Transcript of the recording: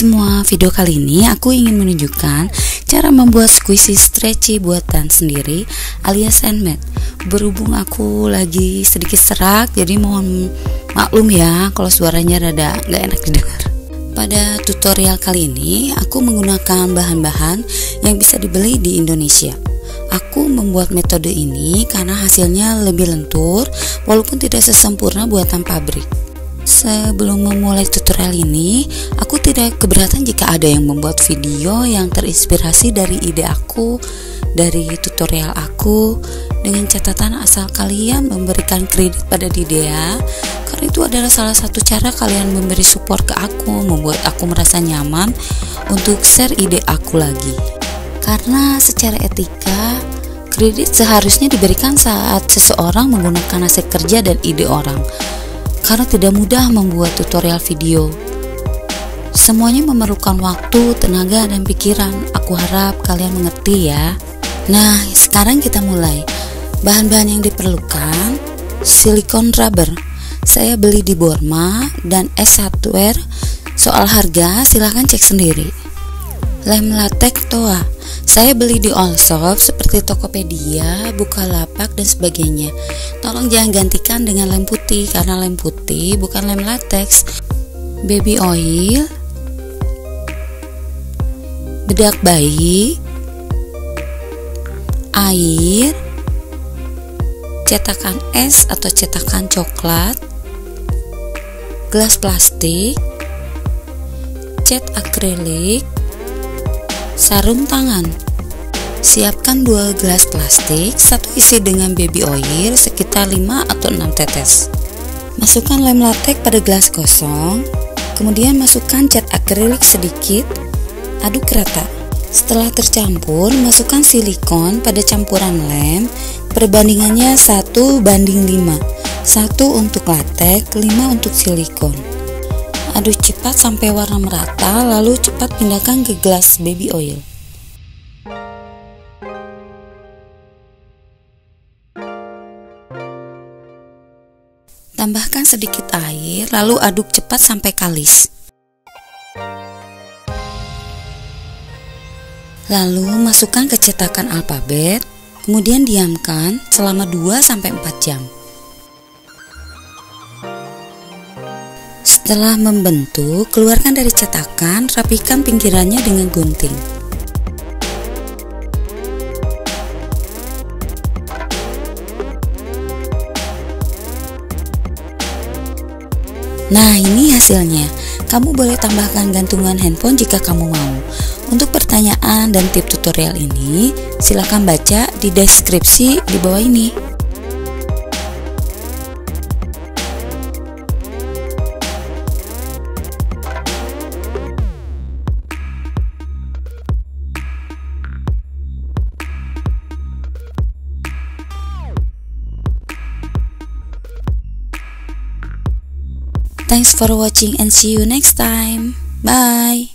semua, video kali ini aku ingin menunjukkan cara membuat squishy stretchy buatan sendiri alias handmade. Berhubung aku lagi sedikit serak, jadi mohon maklum ya kalau suaranya rada gak enak didengar. Pada tutorial kali ini aku menggunakan bahan-bahan yang bisa dibeli di Indonesia. Aku membuat metode ini karena hasilnya lebih lentur walaupun tidak sesempurna buatan pabrik. Sebelum memulai tutorial ini, aku tidak keberatan jika ada yang membuat video yang terinspirasi dari ide aku, dari tutorial aku, dengan catatan asal kalian memberikan kredit pada Didea, karena itu adalah salah satu cara kalian memberi support ke aku, membuat aku merasa nyaman untuk share ide aku lagi. Karena secara etika, kredit seharusnya diberikan saat seseorang menggunakan hasil kerja dan ide orang. Karena tidak mudah membuat tutorial video. Semuanya memerlukan waktu, tenaga, dan pikiran. Aku harap kalian mengerti ya. Nah, sekarang kita mulai. Bahan-bahan yang diperlukan: silikon rubber. Saya beli di Borma dan S1wear. Soal harga silahkan cek sendiri. Lem latex TOA. Saya beli di all shop seperti Tokopedia, Bukalapak, dan sebagainya. Tolong jangan gantikan dengan lem putih karena lem putih bukan lem latex. Baby oil, bedak bayi, air, cetakan es atau cetakan coklat, gelas plastik, cat akrilik, sarung tangan. Siapkan 2 gelas plastik, satu isi dengan baby oil sekitar 5 atau 6 tetes. Masukkan lem latex pada gelas kosong, kemudian masukkan cat akrilik sedikit, aduk rata. Setelah tercampur, masukkan silikon pada campuran lem, perbandingannya 1:5, 1 untuk latex, 5 untuk silikon. Aduk cepat sampai warna merata, lalu cepat pindahkan ke gelas baby oil. Tambahkan sedikit air, lalu aduk cepat sampai kalis. Lalu masukkan ke cetakan alfabet, kemudian diamkan selama 2-4 jam. Setelah membentuk, keluarkan dari cetakan, rapikan pinggirannya dengan gunting. Nah, ini hasilnya. Kamu boleh tambahkan gantungan handphone jika kamu mau. Untuk pertanyaan dan tips tutorial ini, silakan baca di deskripsi di bawah ini. Thanks for watching and see you next time. Bye.